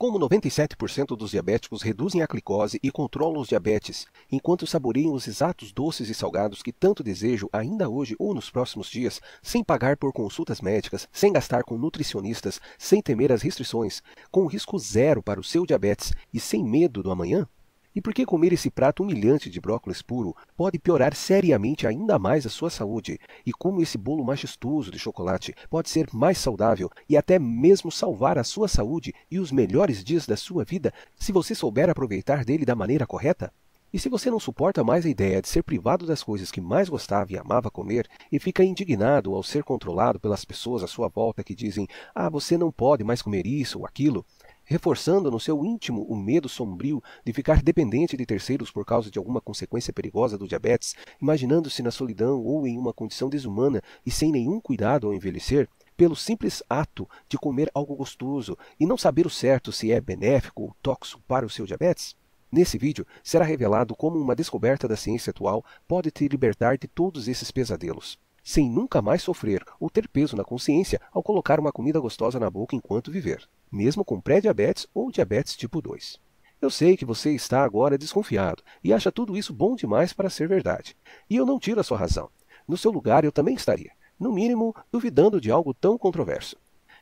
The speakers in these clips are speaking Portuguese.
Como 97% dos diabéticos reduzem a glicose e controlam os diabetes, enquanto saboreiam os exatos doces e salgados que tanto desejam ainda hoje ou nos próximos dias, sem pagar por consultas médicas, sem gastar com nutricionistas, sem temer as restrições, com risco zero para o seu diabetes e sem medo do amanhã? E por que comer esse prato humilhante de brócolis puro pode piorar seriamente ainda mais a sua saúde? E como esse bolo majestoso de chocolate pode ser mais saudável e até mesmo salvar a sua saúde e os melhores dias da sua vida se você souber aproveitar dele da maneira correta? E se você não suporta mais a ideia de ser privado das coisas que mais gostava e amava comer e fica indignado ao ser controlado pelas pessoas à sua volta que dizem: "Ah, você não pode mais comer isso ou aquilo", reforçando no seu íntimo o medo sombrio de ficar dependente de terceiros por causa de alguma consequência perigosa do diabetes, imaginando-se na solidão ou em uma condição desumana e sem nenhum cuidado ao envelhecer, pelo simples ato de comer algo gostoso e não saber o certo se é benéfico ou tóxico para o seu diabetes? Nesse vídeo, será revelado como uma descoberta da ciência atual pode te libertar de todos esses pesadelos, sem nunca mais sofrer ou ter peso na consciência ao colocar uma comida gostosa na boca enquanto viver, mesmo com pré-diabetes ou diabetes tipo 2. Eu sei que você está agora desconfiado e acha tudo isso bom demais para ser verdade. E eu não tiro a sua razão. No seu lugar eu também estaria, no mínimo, duvidando de algo tão controverso.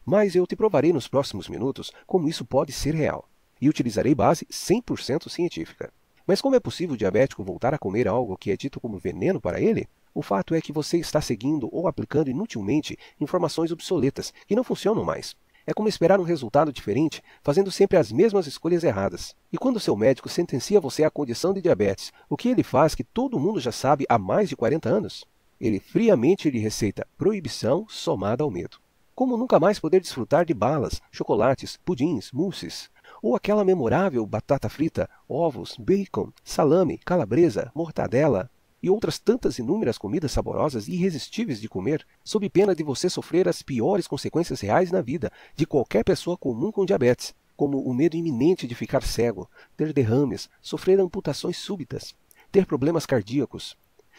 Mas eu te provarei nos próximos minutos como isso pode ser real. E utilizarei base 100% científica. Mas como é possível o diabético voltar a comer algo que é dito como veneno para ele? O fato é que você está seguindo ou aplicando inutilmente informações obsoletas que não funcionam mais. É como esperar um resultado diferente, fazendo sempre as mesmas escolhas erradas. E quando seu médico sentencia você à condição de diabetes, o que ele faz que todo mundo já sabe há mais de 40 anos? Ele friamente lhe receita proibição somada ao medo. Como nunca mais poder desfrutar de balas, chocolates, pudins, mousses, ou aquela memorável batata frita, ovos, bacon, salame, calabresa, mortadela e outras tantas inúmeras comidas saborosas e irresistíveis de comer, sob pena de você sofrer as piores consequências reais na vida de qualquer pessoa comum com diabetes, como o medo iminente de ficar cego, ter derrames, sofrer amputações súbitas, ter problemas cardíacos,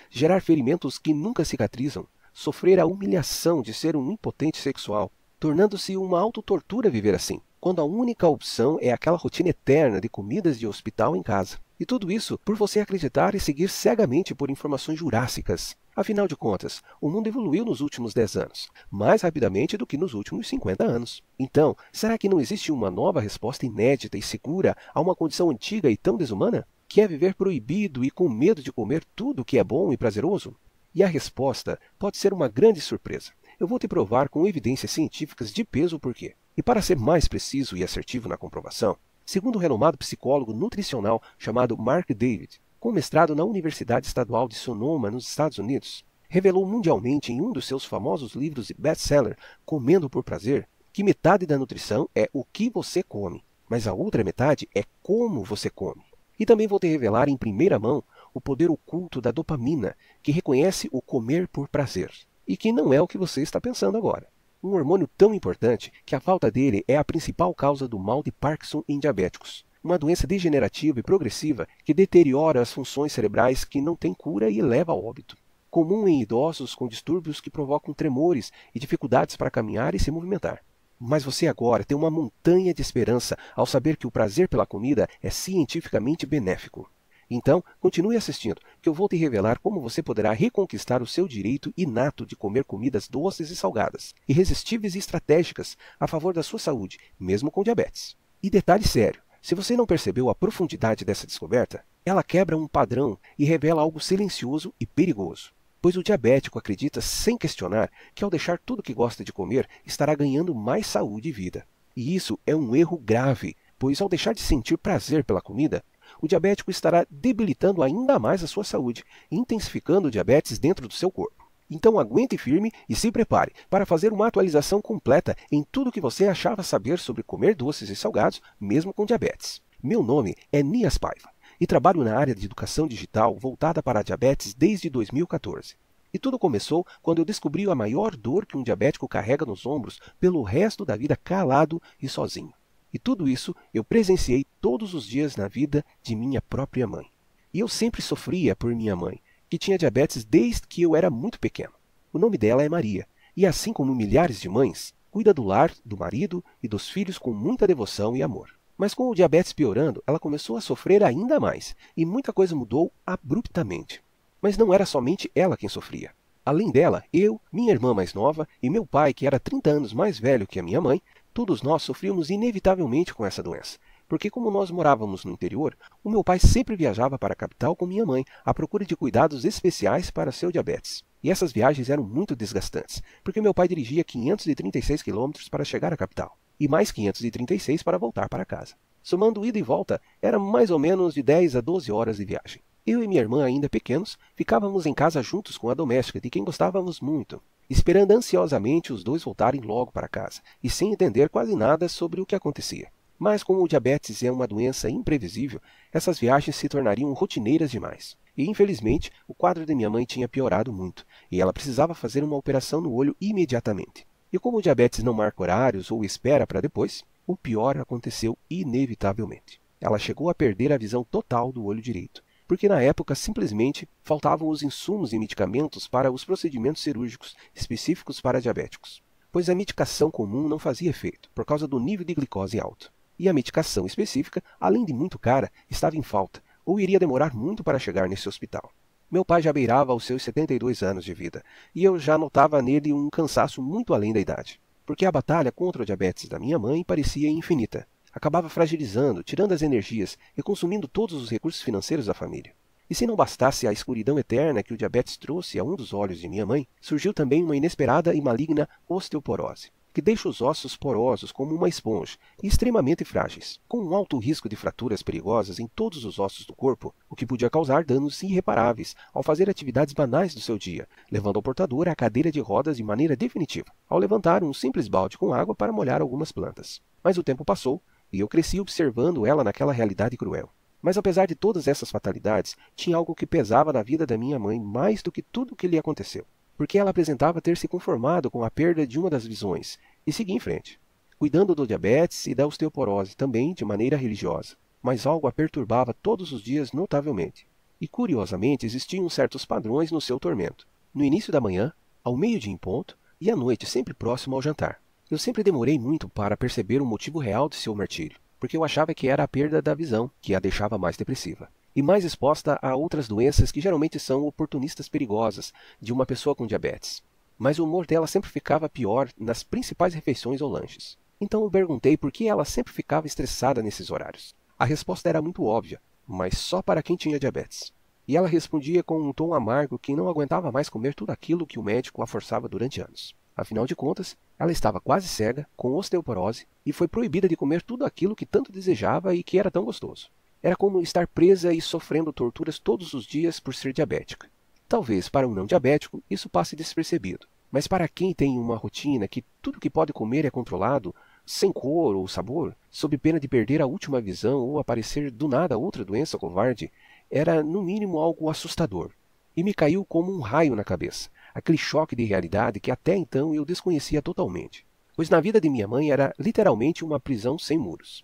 gerar ferimentos que nunca cicatrizam, sofrer a humilhação de ser um impotente sexual, tornando-se uma autotortura viver assim, quando a única opção é aquela rotina eterna de comidas de hospital em casa. E tudo isso por você acreditar e seguir cegamente por informações jurássicas. Afinal de contas, o mundo evoluiu nos últimos 10 anos, mais rapidamente do que nos últimos 50 anos. Então, será que não existe uma nova resposta inédita e segura a uma condição antiga e tão desumana? Que é viver proibido e com medo de comer tudo que é bom e prazeroso? E a resposta pode ser uma grande surpresa. Eu vou te provar com evidências científicas de peso o porquê. E para ser mais preciso e assertivo na comprovação, segundo o renomado psicólogo nutricional chamado Mark David, com mestrado na Universidade Estadual de Sonoma, nos Estados Unidos, revelou mundialmente em um dos seus famosos livros de best-seller, Comendo por Prazer, que metade da nutrição é o que você come, mas a outra metade é como você come. E também vou te revelar em primeira mão o poder oculto da dopamina, que reconhece o comer por prazer, e que não é o que você está pensando agora. Um hormônio tão importante que a falta dele é a principal causa do mal de Parkinson em diabéticos, uma doença degenerativa e progressiva que deteriora as funções cerebrais que não tem cura e leva ao óbito. Comum em idosos com distúrbios que provocam tremores e dificuldades para caminhar e se movimentar. Mas você agora tem uma montanha de esperança ao saber que o prazer pela comida é cientificamente benéfico. Então, continue assistindo, que eu vou te revelar como você poderá reconquistar o seu direito inato de comer comidas doces e salgadas, irresistíveis e estratégicas a favor da sua saúde, mesmo com diabetes. E detalhe sério, se você não percebeu a profundidade dessa descoberta, ela quebra um padrão e revela algo silencioso e perigoso. Pois o diabético acredita sem questionar que ao deixar tudo que gosta de comer, estará ganhando mais saúde e vida. E isso é um erro grave, pois ao deixar de sentir prazer pela comida, o diabético estará debilitando ainda mais a sua saúde, intensificando o diabetes dentro do seu corpo. Então aguente firme e se prepare para fazer uma atualização completa em tudo o que você achava saber sobre comer doces e salgados, mesmo com diabetes. Meu nome é Nias Paiva e trabalho na área de educação digital voltada para a diabetes desde 2014. E tudo começou quando eu descobri a maior dor que um diabético carrega nos ombros pelo resto da vida calado e sozinho. E tudo isso eu presenciei todos os dias na vida de minha própria mãe. E eu sempre sofria por minha mãe, que tinha diabetes desde que eu era muito pequeno. O nome dela é Maria, e assim como milhares de mães, cuida do lar, do marido e dos filhos com muita devoção e amor. Mas com o diabetes piorando, ela começou a sofrer ainda mais, e muita coisa mudou abruptamente. Mas não era somente ela quem sofria. Além dela, eu, minha irmã mais nova e meu pai, que era 30 anos mais velho que a minha mãe, todos nós sofríamos inevitavelmente com essa doença. Porque como nós morávamos no interior, o meu pai sempre viajava para a capital com minha mãe à procura de cuidados especiais para seu diabetes. E essas viagens eram muito desgastantes, porque meu pai dirigia 536 quilômetros para chegar à capital, e mais 536 para voltar para casa. Somando ida e volta, era mais ou menos de 10 a 12 horas de viagem. Eu e minha irmã, ainda pequenos, ficávamos em casa juntos com a doméstica, de quem gostávamos muito, esperando ansiosamente os dois voltarem logo para casa, e sem entender quase nada sobre o que acontecia. Mas como o diabetes é uma doença imprevisível, essas viagens se tornariam rotineiras demais. E infelizmente, o quadro de minha mãe tinha piorado muito, e ela precisava fazer uma operação no olho imediatamente. E como o diabetes não marca horários ou espera para depois, o pior aconteceu inevitavelmente. Ela chegou a perder a visão total do olho direito, porque na época simplesmente faltavam os insumos e medicamentos para os procedimentos cirúrgicos específicos para diabéticos, pois a medicação comum não fazia efeito, por causa do nível de glicose alto. E a medicação específica, além de muito cara, estava em falta, ou iria demorar muito para chegar nesse hospital. Meu pai já beirava aos seus 72 anos de vida, e eu já notava nele um cansaço muito além da idade, porque a batalha contra o diabetes da minha mãe parecia infinita. Acabava fragilizando, tirando as energias e consumindo todos os recursos financeiros da família. E se não bastasse a escuridão eterna que o diabetes trouxe a um dos olhos de minha mãe, surgiu também uma inesperada e maligna osteoporose, que deixa os ossos porosos como uma esponja e extremamente frágeis, com um alto risco de fraturas perigosas em todos os ossos do corpo, o que podia causar danos irreparáveis ao fazer atividades banais do seu dia, levando ao portador à cadeira de rodas de maneira definitiva, ao levantar um simples balde com água para molhar algumas plantas. Mas o tempo passou, e eu cresci observando ela naquela realidade cruel. Mas apesar de todas essas fatalidades, tinha algo que pesava na vida da minha mãe mais do que tudo o que lhe aconteceu, porque ela apresentava ter se conformado com a perda de uma das visões e seguir em frente, cuidando do diabetes e da osteoporose também de maneira religiosa. Mas algo a perturbava todos os dias notavelmente. E curiosamente existiam certos padrões no seu tormento. No início da manhã, ao meio-dia em ponto, e à noite sempre próximo ao jantar. Eu sempre demorei muito para perceber o motivo real de seu martírio, porque eu achava que era a perda da visão que a deixava mais depressiva, e mais exposta a outras doenças que geralmente são oportunistas perigosas de uma pessoa com diabetes. Mas o humor dela sempre ficava pior nas principais refeições ou lanches. Então eu perguntei por que ela sempre ficava estressada nesses horários. A resposta era muito óbvia, mas só para quem tinha diabetes. E ela respondia com um tom amargo que não aguentava mais comer tudo aquilo que o médico a forçava durante anos. Afinal de contas, ela estava quase cega, com osteoporose, e foi proibida de comer tudo aquilo que tanto desejava e que era tão gostoso. Era como estar presa e sofrendo torturas todos os dias por ser diabética. Talvez para um não diabético isso passe despercebido, mas para quem tem uma rotina que tudo que pode comer é controlado, sem cor ou sabor, sob pena de perder a última visão ou aparecer do nada outra doença covarde, era no mínimo algo assustador. E me caiu como um raio na cabeça, aquele choque de realidade que até então eu desconhecia totalmente, pois na vida de minha mãe era literalmente uma prisão sem muros.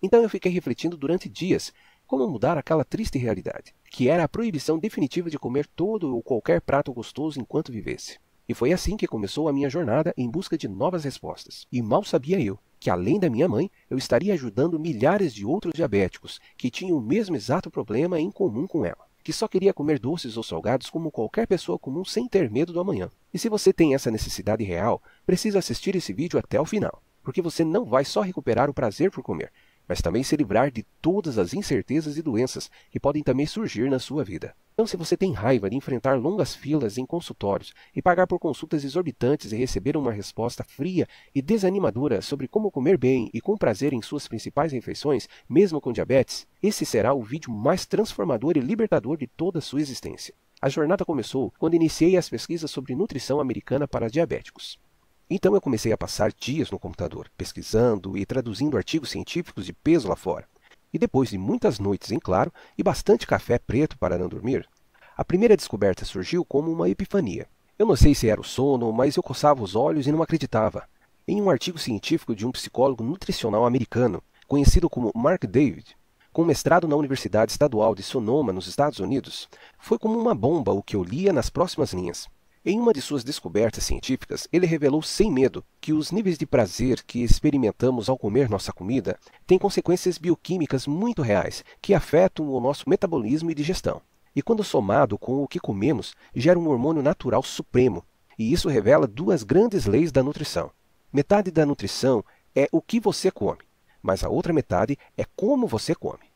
Então eu fiquei refletindo durante dias como mudar aquela triste realidade, que era a proibição definitiva de comer todo ou qualquer prato gostoso enquanto vivesse. E foi assim que começou a minha jornada em busca de novas respostas. E mal sabia eu que, além da minha mãe, eu estaria ajudando milhares de outros diabéticos que tinham o mesmo exato problema em comum com ela, que só queria comer doces ou salgados como qualquer pessoa comum sem ter medo do amanhã. E se você tem essa necessidade real, precisa assistir esse vídeo até o final, porque você não vai só recuperar o prazer por comer, mas também se livrar de todas as incertezas e doenças que podem também surgir na sua vida. Então, se você tem raiva de enfrentar longas filas em consultórios e pagar por consultas exorbitantes e receber uma resposta fria e desanimadora sobre como comer bem e com prazer em suas principais refeições, mesmo com diabetes, esse será o vídeo mais transformador e libertador de toda a sua existência. A jornada começou quando iniciei as pesquisas sobre nutrição americana para diabéticos. Então eu comecei a passar dias no computador, pesquisando e traduzindo artigos científicos de peso lá fora. E depois de muitas noites em claro e bastante café preto para não dormir, a primeira descoberta surgiu como uma epifania. Eu não sei se era o sono, mas eu coçava os olhos e não acreditava. Em um artigo científico de um psicólogo nutricional americano, conhecido como Mark David, com mestrado na Universidade Estadual de Sonoma, nos Estados Unidos, foi como uma bomba o que eu lia nas próximas linhas. Em uma de suas descobertas científicas, ele revelou sem medo que os níveis de prazer que experimentamos ao comer nossa comida têm consequências bioquímicas muito reais que afetam o nosso metabolismo e digestão. E quando somado com o que comemos, gera um hormônio natural supremo. E isso revela duas grandes leis da nutrição. Metade da nutrição é o que você come, mas a outra metade é como você come.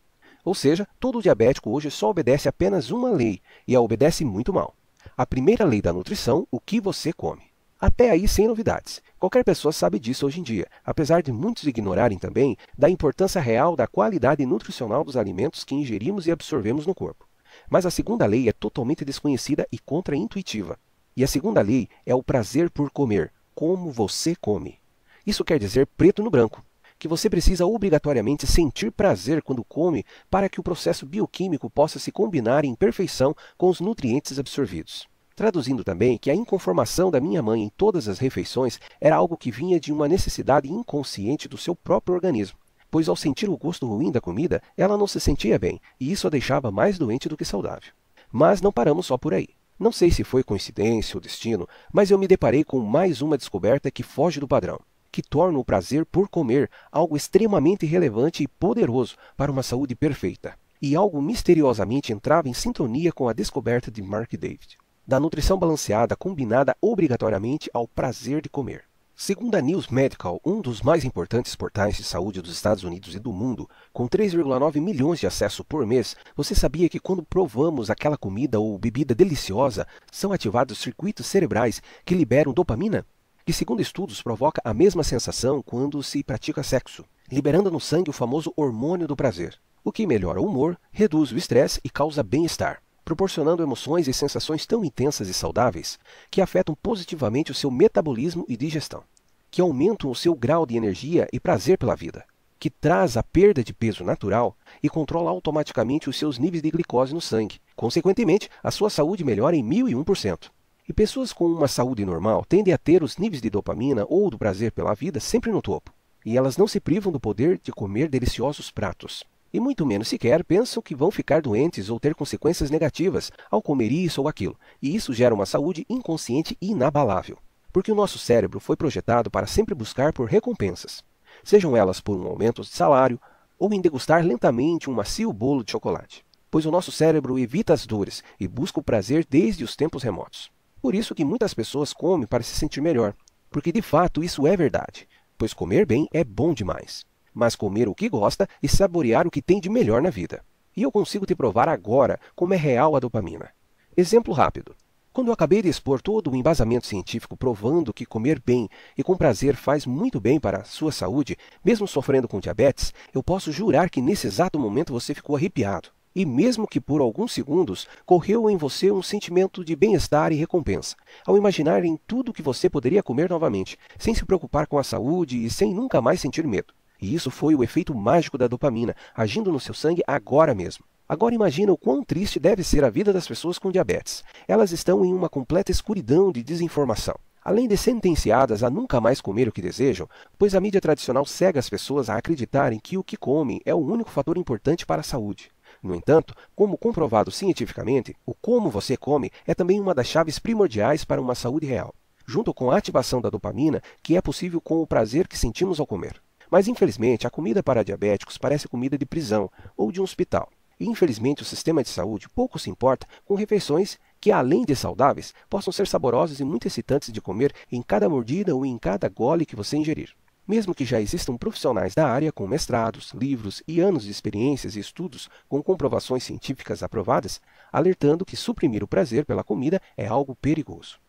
Ou seja, todo diabético hoje só obedece apenas uma lei, e a obedece muito mal. A primeira lei da nutrição, o que você come. Até aí sem novidades. Qualquer pessoa sabe disso hoje em dia, apesar de muitos ignorarem também da importância real da qualidade nutricional dos alimentos que ingerimos e absorvemos no corpo. Mas a segunda lei é totalmente desconhecida e contraintuitiva. E a segunda lei é o prazer por comer, como você come. Isso quer dizer preto no branco, que você precisa obrigatoriamente sentir prazer quando come para que o processo bioquímico possa se combinar em perfeição com os nutrientes absorvidos. Traduzindo também que a inconformação da minha mãe em todas as refeições era algo que vinha de uma necessidade inconsciente do seu próprio organismo, pois ao sentir o gosto ruim da comida, ela não se sentia bem, e isso a deixava mais doente do que saudável. Mas não paramos só por aí. Não sei se foi coincidência ou destino, mas eu me deparei com mais uma descoberta que foge do padrão, que torna o prazer por comer algo extremamente relevante e poderoso para uma saúde perfeita. E algo misteriosamente entrava em sintonia com a descoberta de Mark David, da nutrição balanceada combinada obrigatoriamente ao prazer de comer. Segundo a News Medical, um dos mais importantes portais de saúde dos Estados Unidos e do mundo, com 3,9 milhões de acessos por mês, você sabia que quando provamos aquela comida ou bebida deliciosa, são ativados circuitos cerebrais que liberam dopamina? Que, segundo estudos, provoca a mesma sensação quando se pratica sexo, liberando no sangue o famoso hormônio do prazer, o que melhora o humor, reduz o estresse e causa bem-estar, proporcionando emoções e sensações tão intensas e saudáveis que afetam positivamente o seu metabolismo e digestão, que aumentam o seu grau de energia e prazer pela vida, que traz a perda de peso natural e controla automaticamente os seus níveis de glicose no sangue. Consequentemente, a sua saúde melhora em 1001%. E pessoas com uma saúde normal tendem a ter os níveis de dopamina ou do prazer pela vida sempre no topo, e elas não se privam do poder de comer deliciosos pratos. E muito menos sequer pensam que vão ficar doentes ou ter consequências negativas ao comer isso ou aquilo, e isso gera uma saúde inconsciente e inabalável. Porque o nosso cérebro foi projetado para sempre buscar por recompensas, sejam elas por um aumento de salário ou em degustar lentamente um macio bolo de chocolate, pois o nosso cérebro evita as dores e busca o prazer desde os tempos remotos. Por isso que muitas pessoas comem para se sentir melhor, porque de fato isso é verdade, pois comer bem é bom demais. Mas comer o que gosta e saborear o que tem de melhor na vida. E eu consigo te provar agora como é real a dopamina. Exemplo rápido. Quando eu acabei de expor todo o embasamento científico provando que comer bem e com prazer faz muito bem para a sua saúde, mesmo sofrendo com diabetes, eu posso jurar que nesse exato momento você ficou arrepiado. E mesmo que por alguns segundos, correu em você um sentimento de bem-estar e recompensa, ao imaginar em tudo que você poderia comer novamente, sem se preocupar com a saúde e sem nunca mais sentir medo. E isso foi o efeito mágico da dopamina, agindo no seu sangue agora mesmo. Agora imagina o quão triste deve ser a vida das pessoas com diabetes. Elas estão em uma completa escuridão de desinformação, além de sentenciadas a nunca mais comer o que desejam, pois a mídia tradicional cega as pessoas a acreditarem que o que comem é o único fator importante para a saúde. No entanto, como comprovado cientificamente, o como você come é também uma das chaves primordiais para uma saúde real, junto com a ativação da dopamina, que é possível com o prazer que sentimos ao comer. Mas, infelizmente, a comida para diabéticos parece comida de prisão ou de um hospital. E, infelizmente, o sistema de saúde pouco se importa com refeições que, além de saudáveis, possam ser saborosas e muito excitantes de comer em cada mordida ou em cada gole que você ingerir. Mesmo que já existam profissionais da área com mestrados, livros e anos de experiências e estudos com comprovações científicas aprovadas, alertando que suprimir o prazer pela comida é algo perigoso.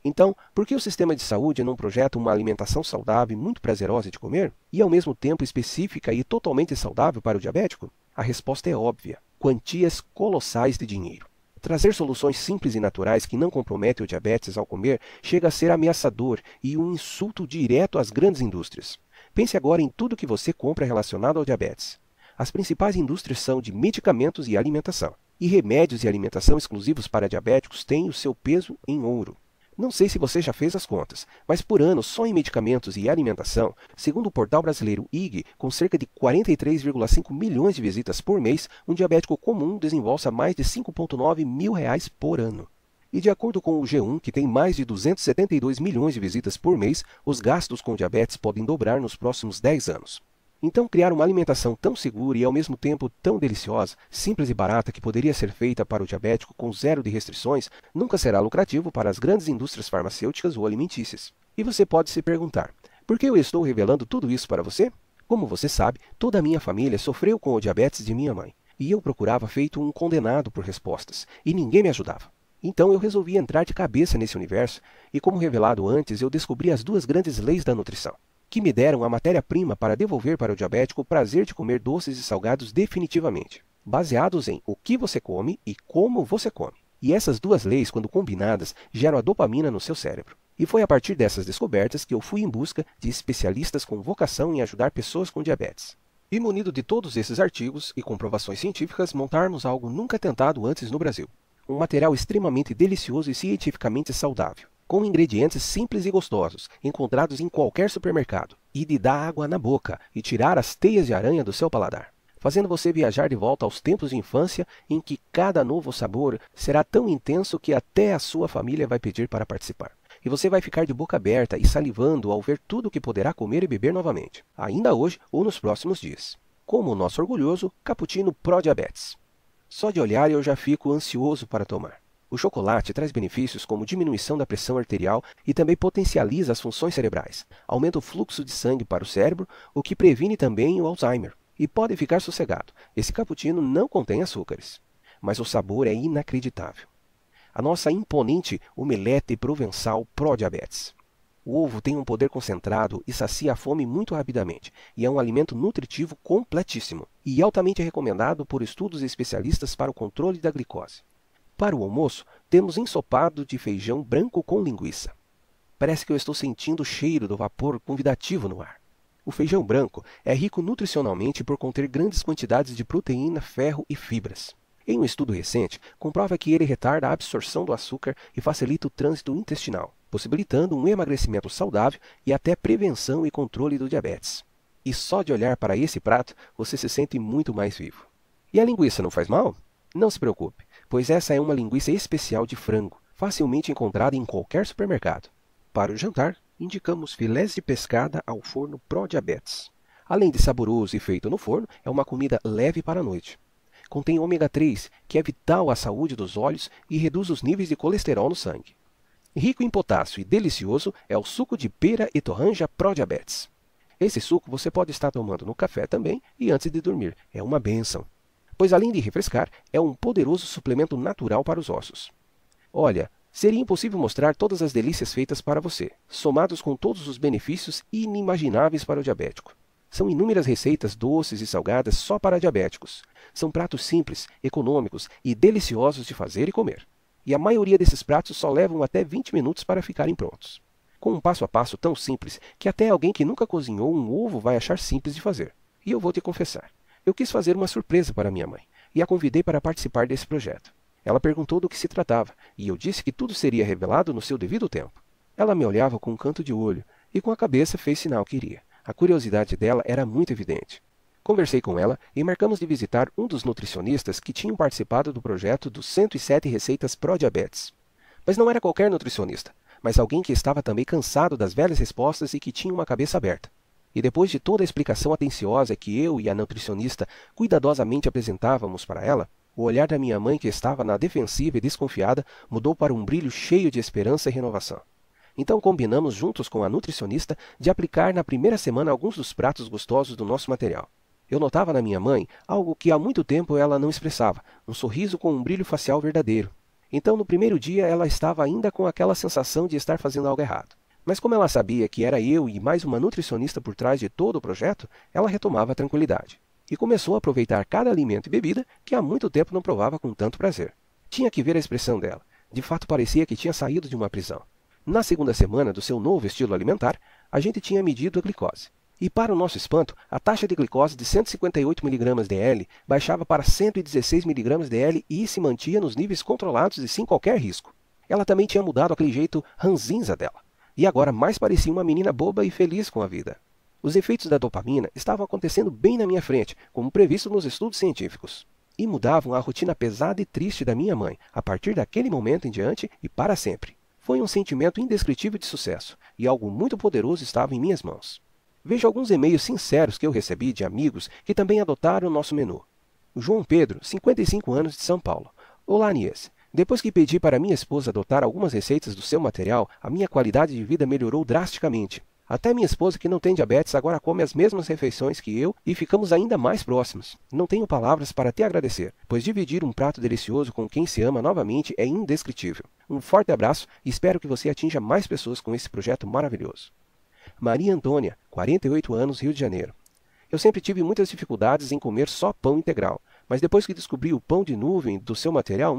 Então, por que o sistema de saúde não projeta uma alimentação saudável e muito prazerosa de comer, e ao mesmo tempo específica e totalmente saudável para o diabético? A resposta é óbvia: quantias colossais de dinheiro. Trazer soluções simples e naturais que não comprometem o diabetes ao comer chega a ser ameaçador e um insulto direto às grandes indústrias. Pense agora em tudo que você compra relacionado ao diabetes. As principais indústrias são de medicamentos e alimentação. E remédios e alimentação exclusivos para diabéticos têm o seu peso em ouro. Não sei se você já fez as contas, mas por ano, só em medicamentos e alimentação, segundo o portal brasileiro IG, com cerca de 43,5 milhões de visitas por mês, um diabético comum desembolsa mais de R$ 5,9 mil por ano. E de acordo com o G1, que tem mais de 272 milhões de visitas por mês, os gastos com diabetes podem dobrar nos próximos 10 anos. Então, criar uma alimentação tão segura e ao mesmo tempo tão deliciosa, simples e barata que poderia ser feita para o diabético com zero de restrições, nunca será lucrativo para as grandes indústrias farmacêuticas ou alimentícias. E você pode se perguntar, por que eu estou revelando tudo isso para você? Como você sabe, toda a minha família sofreu com o diabetes de minha mãe, e eu procurava feito um condenado por respostas, e ninguém me ajudava. Então eu resolvi entrar de cabeça nesse universo, e como revelado antes, eu descobri as duas grandes leis da nutrição, que me deram a matéria-prima para devolver para o diabético o prazer de comer doces e salgados definitivamente, baseados em o que você come e como você come. E essas duas leis, quando combinadas, geram a dopamina no seu cérebro. E foi a partir dessas descobertas que eu fui em busca de especialistas com vocação em ajudar pessoas com diabetes. E munido de todos esses artigos e comprovações científicas, montarmos algo nunca tentado antes no Brasil. Um material extremamente delicioso e cientificamente saudável, com ingredientes simples e gostosos, encontrados em qualquer supermercado, e de dar água na boca e tirar as teias de aranha do seu paladar, fazendo você viajar de volta aos tempos de infância em que cada novo sabor será tão intenso que até a sua família vai pedir para participar. E você vai ficar de boca aberta e salivando ao ver tudo o que poderá comer e beber novamente, ainda hoje ou nos próximos dias. Como o nosso orgulhoso Cappuccino Pro Diabetes. Só de olhar eu já fico ansioso para tomar. O chocolate traz benefícios como diminuição da pressão arterial e também potencializa as funções cerebrais, aumenta o fluxo de sangue para o cérebro, o que previne também o Alzheimer. E pode ficar sossegado, esse cappuccino não contém açúcares, mas o sabor é inacreditável. A nossa imponente omelete provençal Pro Diabetes. O ovo tem um poder concentrado e sacia a fome muito rapidamente, e é um alimento nutritivo completíssimo, e altamente recomendado por estudos especialistas para o controle da glicose. Para o almoço, temos ensopado de feijão branco com linguiça. Parece que eu estou sentindo o cheiro do vapor convidativo no ar. O feijão branco é rico nutricionalmente por conter grandes quantidades de proteína, ferro e fibras. Em um estudo recente, comprova que ele retarda a absorção do açúcar e facilita o trânsito intestinal, possibilitando um emagrecimento saudável e até prevenção e controle do diabetes. E só de olhar para esse prato, você se sente muito mais vivo. E a linguiça não faz mal? Não se preocupe, pois essa é uma linguiça especial de frango, facilmente encontrada em qualquer supermercado. Para o jantar, indicamos filés de pescada ao forno Pro Diabetes. Além de saboroso e feito no forno, é uma comida leve para a noite. Contém ômega 3, que é vital à saúde dos olhos e reduz os níveis de colesterol no sangue. Rico em potássio e delicioso é o suco de pera e torranja Pro Diabetes. Esse suco você pode estar tomando no café também e antes de dormir. É uma bênção, pois além de refrescar, é um poderoso suplemento natural para os ossos. Olha, seria impossível mostrar todas as delícias feitas para você, somados com todos os benefícios inimagináveis para o diabético. São inúmeras receitas doces e salgadas só para diabéticos. São pratos simples, econômicos e deliciosos de fazer e comer. E a maioria desses pratos só levam até 20 minutos para ficarem prontos. Com um passo a passo tão simples que até alguém que nunca cozinhou um ovo vai achar simples de fazer. E eu vou te confessar, eu quis fazer uma surpresa para minha mãe e a convidei para participar desse projeto. Ela perguntou do que se tratava e eu disse que tudo seria revelado no seu devido tempo. Ela me olhava com um canto de olho e com a cabeça fez sinal que iria. A curiosidade dela era muito evidente. Conversei com ela e marcamos de visitar um dos nutricionistas que tinham participado do projeto dos 107 receitas Pro Diabetes. Mas não era qualquer nutricionista, mas alguém que estava também cansado das velhas respostas e que tinha uma cabeça aberta. E depois de toda a explicação atenciosa que eu e a nutricionista cuidadosamente apresentávamos para ela, o olhar da minha mãe, que estava na defensiva e desconfiada, mudou para um brilho cheio de esperança e renovação. Então combinamos juntos com a nutricionista de aplicar na primeira semana alguns dos pratos gostosos do nosso material. Eu notava na minha mãe algo que há muito tempo ela não expressava, um sorriso com um brilho facial verdadeiro. Então no primeiro dia ela estava ainda com aquela sensação de estar fazendo algo errado. Mas como ela sabia que era eu e mais uma nutricionista por trás de todo o projeto, ela retomava a tranquilidade. E começou a aproveitar cada alimento e bebida que há muito tempo não provava com tanto prazer. Tinha que ver a expressão dela. De fato parecia que tinha saído de uma prisão. Na segunda semana do seu novo estilo alimentar, a gente tinha medido a glicose. E para o nosso espanto, a taxa de glicose de 158 mg/dl baixava para 116 mg/dl e se mantinha nos níveis controlados e sem qualquer risco. Ela também tinha mudado aquele jeito ranzinza dela. E agora mais parecia uma menina boba e feliz com a vida. Os efeitos da dopamina estavam acontecendo bem na minha frente, como previsto nos estudos científicos. e mudavam a rotina pesada e triste da minha mãe, a partir daquele momento em diante e para sempre. Foi um sentimento indescritível de sucesso, e algo muito poderoso estava em minhas mãos. Veja alguns e-mails sinceros que eu recebi de amigos que também adotaram o nosso menu. O João Pedro, 55 anos, de São Paulo. Olá, Anies. Depois que pedi para minha esposa adotar algumas receitas do seu material, a minha qualidade de vida melhorou drasticamente. Até minha esposa, que não tem diabetes, agora come as mesmas refeições que eu e ficamos ainda mais próximos. Não tenho palavras para te agradecer, pois dividir um prato delicioso com quem se ama novamente é indescritível. Um forte abraço e espero que você atinja mais pessoas com esse projeto maravilhoso. Maria Antônia, 48 anos, Rio de Janeiro. Eu sempre tive muitas dificuldades em comer só pão integral, mas depois que descobri o pão de nuvem do seu material,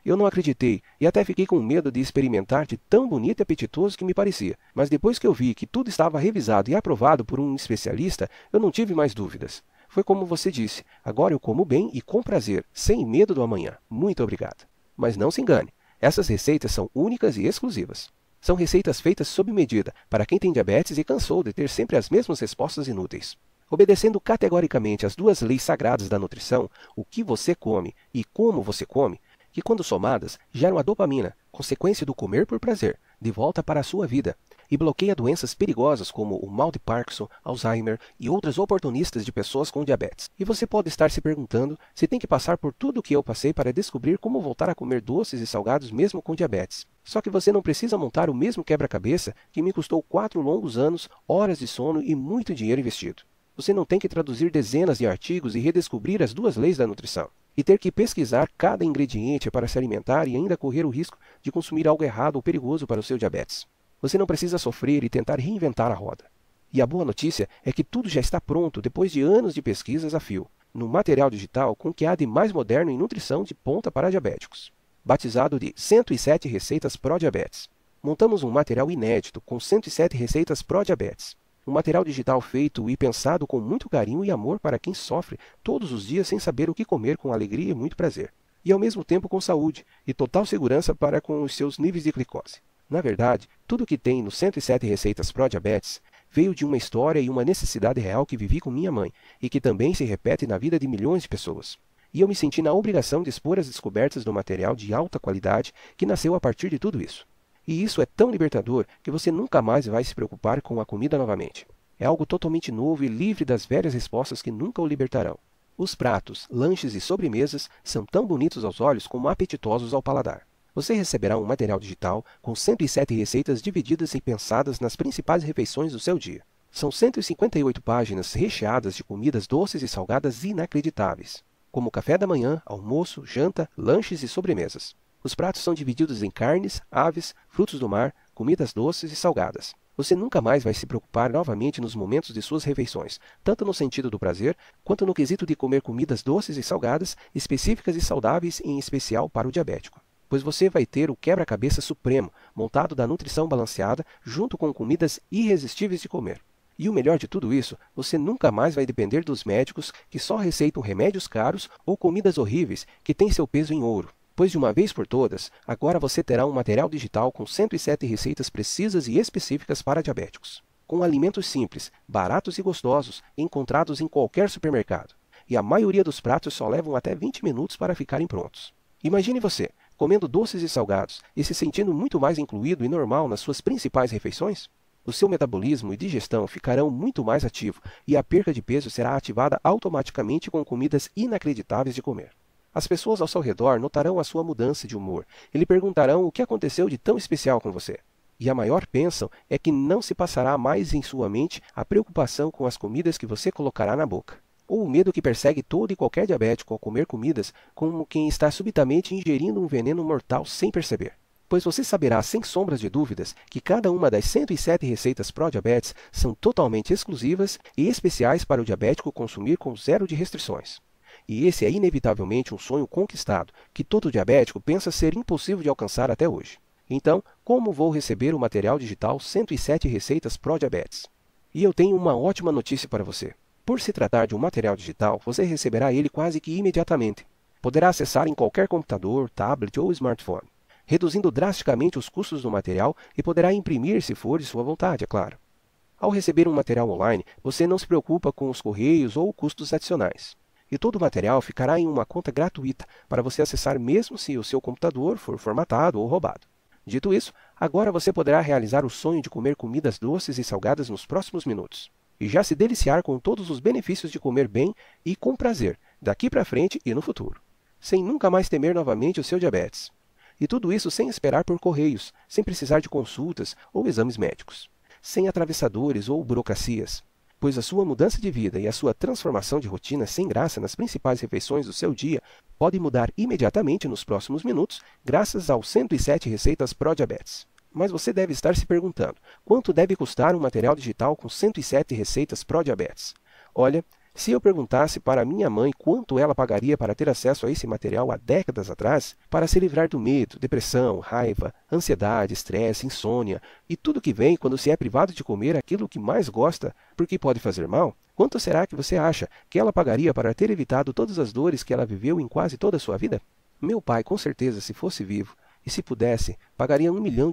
eu não acreditei e até fiquei com medo de experimentar de tão bonito e apetitoso que me parecia. Mas depois que eu vi que tudo estava revisado e aprovado por um especialista, eu não tive mais dúvidas. Foi como você disse, agora eu como bem e com prazer, sem medo do amanhã. Muito obrigado. Mas não se engane, essas receitas são únicas e exclusivas. São receitas feitas sob medida para quem tem diabetes e cansou de ter sempre as mesmas respostas inúteis. Obedecendo categoricamente às duas leis sagradas da nutrição, o que você come e como você come, que quando somadas geram a dopamina, consequência do comer por prazer, de volta para a sua vida, e bloqueia doenças perigosas como o mal de Parkinson, Alzheimer e outras oportunistas de pessoas com diabetes. E você pode estar se perguntando se tem que passar por tudo o que eu passei para descobrir como voltar a comer doces e salgados mesmo com diabetes. Só que você não precisa montar o mesmo quebra-cabeça que me custou 4 longos anos, horas de sono e muito dinheiro investido. Você não tem que traduzir dezenas de artigos e redescobrir as duas leis da nutrição. E ter que pesquisar cada ingrediente para se alimentar e ainda correr o risco de consumir algo errado ou perigoso para o seu diabetes. Você não precisa sofrer e tentar reinventar a roda. E a boa notícia é que tudo já está pronto depois de anos de pesquisas a fio, no material digital com o que há de mais moderno em nutrição de ponta para diabéticos. Batizado de 107 receitas pró-diabetes. Montamos um material inédito com 107 receitas pró-diabetes. Um material digital feito e pensado com muito carinho e amor para quem sofre todos os dias sem saber o que comer com alegria e muito prazer. E ao mesmo tempo com saúde e total segurança para com os seus níveis de glicose. Na verdade, tudo o que tem nos 107 receitas pró-diabetes veio de uma história e uma necessidade real que vivi com minha mãe e que também se repete na vida de milhões de pessoas. E eu me senti na obrigação de expor as descobertas do material de alta qualidade que nasceu a partir de tudo isso. E isso é tão libertador que você nunca mais vai se preocupar com a comida novamente. É algo totalmente novo e livre das velhas respostas que nunca o libertarão. Os pratos, lanches e sobremesas são tão bonitos aos olhos como apetitosos ao paladar. Você receberá um material digital com 107 receitas divididas e pensadas nas principais refeições do seu dia. São 158 páginas recheadas de comidas doces e salgadas inacreditáveis, como café da manhã, almoço, janta, lanches e sobremesas. Os pratos são divididos em carnes, aves, frutos do mar, comidas doces e salgadas. Você nunca mais vai se preocupar novamente nos momentos de suas refeições, tanto no sentido do prazer, quanto no quesito de comer comidas doces e salgadas, específicas e saudáveis, em especial para o diabético. Pois você vai ter o quebra-cabeça supremo, montado da nutrição balanceada, junto com comidas irresistíveis de comer. E o melhor de tudo isso, você nunca mais vai depender dos médicos que só receitam remédios caros ou comidas horríveis que têm seu peso em ouro. Pois de uma vez por todas, agora você terá um material digital com 107 receitas precisas e específicas para diabéticos. Com alimentos simples, baratos e gostosos, encontrados em qualquer supermercado. E a maioria dos pratos só levam até 20 minutos para ficarem prontos. Imagine você, comendo doces e salgados e se sentindo muito mais incluído e normal nas suas principais refeições? O seu metabolismo e digestão ficarão muito mais ativo e a perca de peso será ativada automaticamente com comidas inacreditáveis de comer. As pessoas ao seu redor notarão a sua mudança de humor e lhe perguntarão o que aconteceu de tão especial com você. E a maior bênção é que não se passará mais em sua mente a preocupação com as comidas que você colocará na boca, ou o medo que persegue todo e qualquer diabético ao comer comidas como quem está subitamente ingerindo um veneno mortal sem perceber. Pois você saberá sem sombras de dúvidas que cada uma das 107 receitas pró-diabetes são totalmente exclusivas e especiais para o diabético consumir com zero de restrições. E esse é inevitavelmente um sonho conquistado, que todo diabético pensa ser impossível de alcançar até hoje. Então, como vou receber o material digital 107 receitas pró-diabetes? E eu tenho uma ótima notícia para você. Por se tratar de um material digital, você receberá ele quase que imediatamente. Poderá acessar em qualquer computador, tablet ou smartphone, reduzindo drasticamente os custos do material e poderá imprimir se for de sua vontade, é claro. Ao receber um material online, você não se preocupa com os correios ou custos adicionais. E todo o material ficará em uma conta gratuita para você acessar mesmo se o seu computador for formatado ou roubado. Dito isso, agora você poderá realizar o sonho de comer comidas doces e salgadas nos próximos minutos. E já se deliciar com todos os benefícios de comer bem e com prazer, daqui para frente e no futuro. Sem nunca mais temer novamente o seu diabetes. E tudo isso sem esperar por correios, sem precisar de consultas ou exames médicos. Sem atravessadores ou burocracias. Pois a sua mudança de vida e a sua transformação de rotina sem graça nas principais refeições do seu dia pode mudar imediatamente nos próximos minutos, graças aos 107 receitas pró-diabetes. Mas você deve estar se perguntando, quanto deve custar um material digital com 107 receitas pró-diabetes? Olha, se eu perguntasse para minha mãe quanto ela pagaria para ter acesso a esse material há décadas atrás, para se livrar do medo, depressão, raiva, ansiedade, estresse, insônia e tudo que vem quando se é privado de comer aquilo que mais gosta porque pode fazer mal, quanto será que você acha que ela pagaria para ter evitado todas as dores que ela viveu em quase toda a sua vida? Meu pai, com certeza, se fosse vivo e se pudesse, pagaria $1 milhão,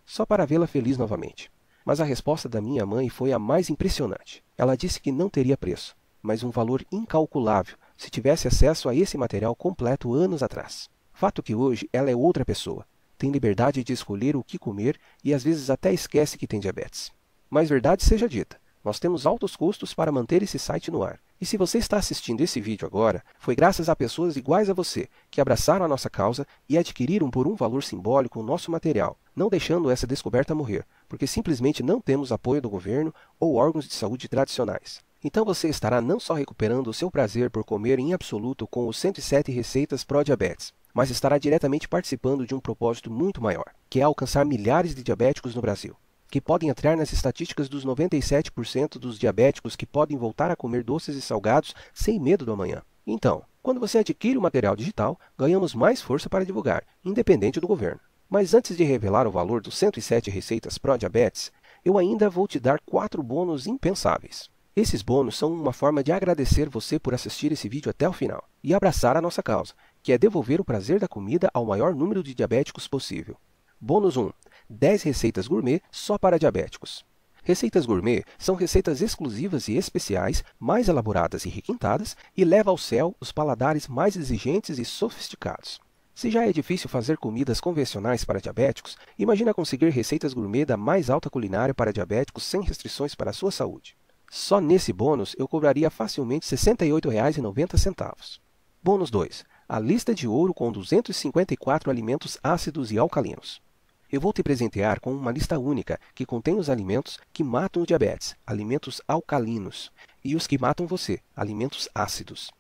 só para vê-la feliz novamente. Mas a resposta da minha mãe foi a mais impressionante. Ela disse que não teria preço, mas um valor incalculável se tivesse acesso a esse material completo anos atrás. Fato que hoje ela é outra pessoa, tem liberdade de escolher o que comer e às vezes até esquece que tem diabetes. Mas verdade seja dita, nós temos altos custos para manter esse site no ar. E se você está assistindo esse vídeo agora, foi graças a pessoas iguais a você, que abraçaram a nossa causa e adquiriram por um valor simbólico o nosso material, não deixando essa descoberta morrer, porque simplesmente não temos apoio do governo ou órgãos de saúde tradicionais. Então você estará não só recuperando o seu prazer por comer em absoluto com os 107 receitas pró-diabetes, mas estará diretamente participando de um propósito muito maior, que é alcançar milhares de diabéticos no Brasil, que podem entrar nas estatísticas dos 97% dos diabéticos que podem voltar a comer doces e salgados sem medo do amanhã. Então, quando você adquire o material digital, ganhamos mais força para divulgar, independente do governo. Mas antes de revelar o valor dos 107 receitas pró-diabetes, eu ainda vou te dar 4 bônus impensáveis. Esses bônus são uma forma de agradecer você por assistir esse vídeo até o final e abraçar a nossa causa, que é devolver o prazer da comida ao maior número de diabéticos possível. Bônus 1. 10 receitas gourmet só para diabéticos. Receitas gourmet são receitas exclusivas e especiais, mais elaboradas e requintadas, e leva ao céu os paladares mais exigentes e sofisticados. Se já é difícil fazer comidas convencionais para diabéticos, imagina conseguir receitas gourmet da mais alta culinária para diabéticos sem restrições para a sua saúde. Só nesse bônus eu cobraria facilmente R$ 68,90. Bônus 2. A lista de ouro com 254 alimentos ácidos e alcalinos. Eu vou te presentear com uma lista única que contém os alimentos que matam o diabetes, alimentos alcalinos, e os que matam você, alimentos ácidos.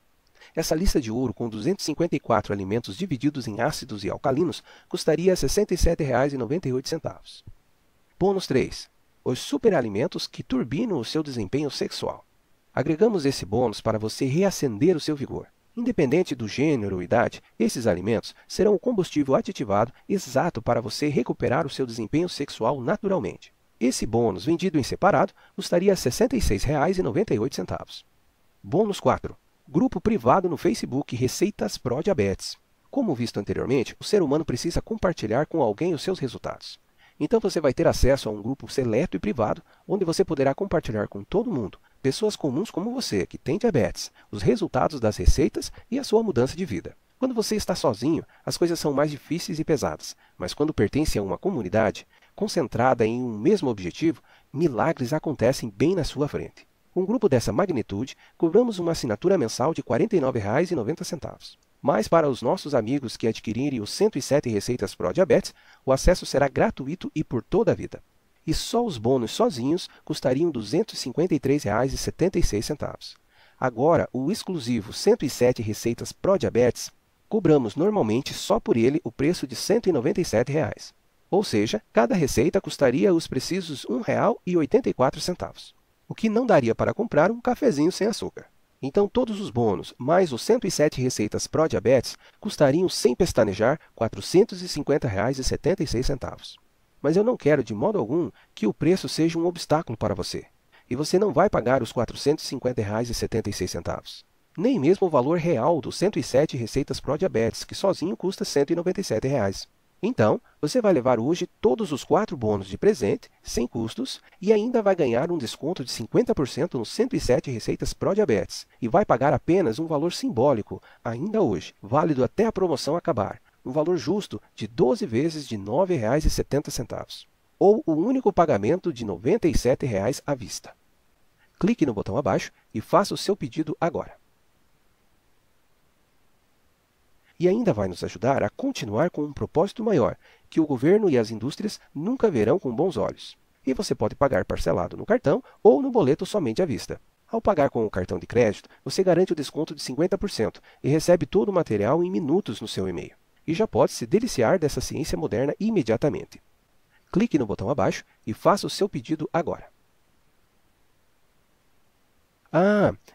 Essa lista de ouro com 254 alimentos divididos em ácidos e alcalinos custaria R$ 67,98. Bônus 3. Os superalimentos que turbinam o seu desempenho sexual. Agregamos esse bônus para você reacender o seu vigor. Independente do gênero ou idade, esses alimentos serão o combustível aditivado exato para você recuperar o seu desempenho sexual naturalmente. Esse bônus, vendido em separado, custaria R$ 66,98. Bônus 4. Grupo privado no Facebook Receitas Pró-Diabetes. Como visto anteriormente, o ser humano precisa compartilhar com alguém os seus resultados. Então você vai ter acesso a um grupo seleto e privado, onde você poderá compartilhar com todo mundo, pessoas comuns como você, que tem diabetes, os resultados das receitas e a sua mudança de vida. Quando você está sozinho, as coisas são mais difíceis e pesadas, mas quando pertence a uma comunidade, concentrada em um mesmo objetivo, milagres acontecem bem na sua frente. Com um grupo dessa magnitude, cobramos uma assinatura mensal de R$ 49,90. Mas para os nossos amigos que adquirirem os 107 receitas pró-diabetes, o acesso será gratuito e por toda a vida. E só os bônus sozinhos custariam R$ 253,76. Agora, o exclusivo 107 receitas pró-diabetes, cobramos normalmente só por ele o preço de R$ 197. Ou seja, cada receita custaria os precisos R$ 1,84, o que não daria para comprar um cafezinho sem açúcar. Então, todos os bônus, mais os 107 receitas pró-diabetes, custariam, sem pestanejar, R$ 450,76. Mas eu não quero, de modo algum, que o preço seja um obstáculo para você. E você não vai pagar os R$ 450,76. Nem mesmo o valor real dos 107 receitas pró-diabetes, que sozinho custa R$ 197. Então, você vai levar hoje todos os 4 bônus de presente, sem custos, e ainda vai ganhar um desconto de 50% nos 107 receitas pró-diabetes, e vai pagar apenas um valor simbólico, ainda hoje, válido até a promoção acabar, um valor justo de 12 vezes de R$ 9,70, ou o único pagamento de R$ 97,00 à vista. Clique no botão abaixo e faça o seu pedido agora. E ainda vai nos ajudar a continuar com um propósito maior, que o governo e as indústrias nunca verão com bons olhos. E você pode pagar parcelado no cartão ou no boleto somente à vista. Ao pagar com o cartão de crédito, você garante o desconto de 50% e recebe todo o material em minutos no seu e-mail. E já pode se deliciar dessa ciência moderna imediatamente. Clique no botão abaixo e faça o seu pedido agora.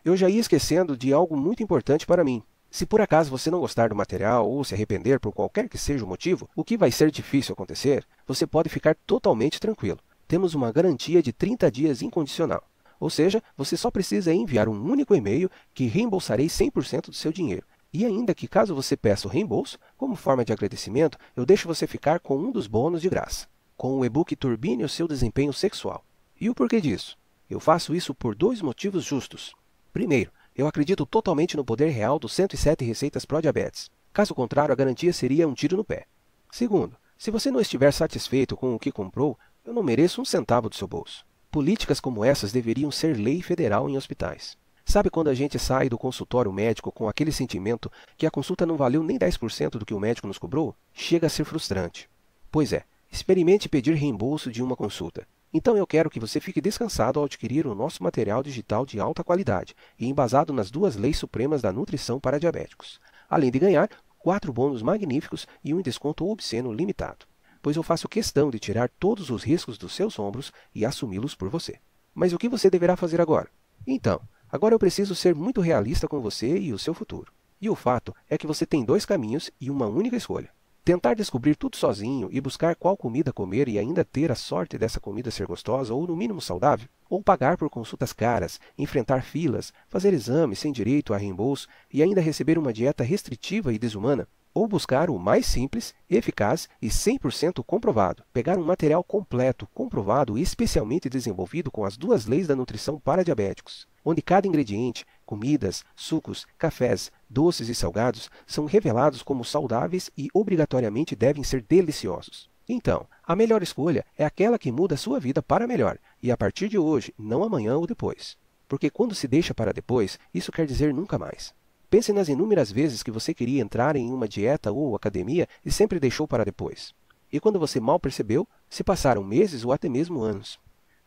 Eu já ia esquecendo de algo muito importante para mim. Se por acaso você não gostar do material ou se arrepender por qualquer que seja o motivo, o que vai ser difícil acontecer, você pode ficar totalmente tranquilo. Temos uma garantia de 30 dias incondicional. Ou seja, você só precisa enviar um único e-mail que reembolsarei 100% do seu dinheiro. E ainda que caso você peça o reembolso, como forma de agradecimento, eu deixo você ficar com um dos bônus de graça, com o e-book Turbine o seu desempenho sexual. E o porquê disso? Eu faço isso por 2 motivos justos. Primeiro, eu acredito totalmente no poder real dos 107 receitas pró-diabetes. Caso contrário, a garantia seria um tiro no pé. Segundo, se você não estiver satisfeito com o que comprou, eu não mereço um centavo do seu bolso. Políticas como essas deveriam ser lei federal em hospitais. Sabe quando a gente sai do consultório médico com aquele sentimento que a consulta não valeu nem 10% do que o médico nos cobrou? Chega a ser frustrante. Pois é, experimente pedir reembolso de uma consulta. Então eu quero que você fique descansado ao adquirir o nosso material digital de alta qualidade e embasado nas 2 leis supremas da nutrição para diabéticos, além de ganhar 4 bônus magníficos e um desconto obsceno limitado, pois eu faço questão de tirar todos os riscos dos seus ombros e assumi-los por você. Mas o que você deverá fazer agora? Então, agora eu preciso ser muito realista com você e o seu futuro. E o fato é que você tem 2 caminhos e uma única escolha. Tentar descobrir tudo sozinho e buscar qual comida comer e ainda ter a sorte dessa comida ser gostosa ou no mínimo saudável? Ou pagar por consultas caras, enfrentar filas, fazer exames sem direito a reembolso e ainda receber uma dieta restritiva e desumana? Ou buscar o mais simples, eficaz e 100% comprovado, pegar um material completo, comprovado e especialmente desenvolvido com as 2 leis da nutrição para diabéticos, onde cada ingrediente, comidas, sucos, cafés, doces e salgados são revelados como saudáveis e obrigatoriamente devem ser deliciosos. Então, a melhor escolha é aquela que muda a sua vida para melhor, e a partir de hoje, não amanhã ou depois. Porque quando se deixa para depois, isso quer dizer nunca mais. Pense nas inúmeras vezes que você queria entrar em uma dieta ou academia e sempre deixou para depois. E quando você mal percebeu, se passaram meses ou até mesmo anos.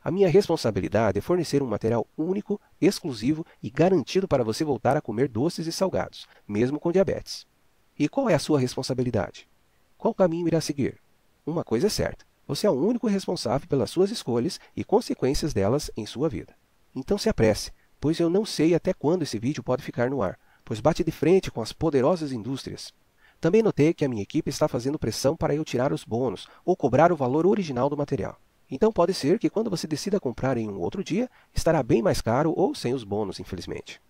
A minha responsabilidade é fornecer um material único, exclusivo e garantido para você voltar a comer doces e salgados, mesmo com diabetes. E qual é a sua responsabilidade? Qual caminho irá seguir? Uma coisa é certa, você é o único responsável pelas suas escolhas e consequências delas em sua vida. Então se apresse, pois eu não sei até quando esse vídeo pode ficar no ar, pois bate de frente com as poderosas indústrias. Também notei que a minha equipe está fazendo pressão para eu tirar os bônus ou cobrar o valor original do material. Então pode ser que quando você decida comprar em um outro dia, estará bem mais caro ou sem os bônus, infelizmente.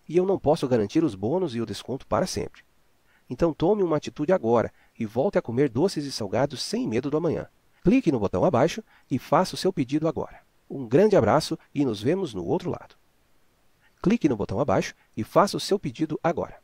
E eu não posso garantir os bônus e o desconto para sempre. Então tome uma atitude agora e volte a comer doces e salgados sem medo do amanhã. Clique no botão abaixo e faça o seu pedido agora. Um grande abraço e nos vemos no outro lado. Clique no botão abaixo e faça o seu pedido agora.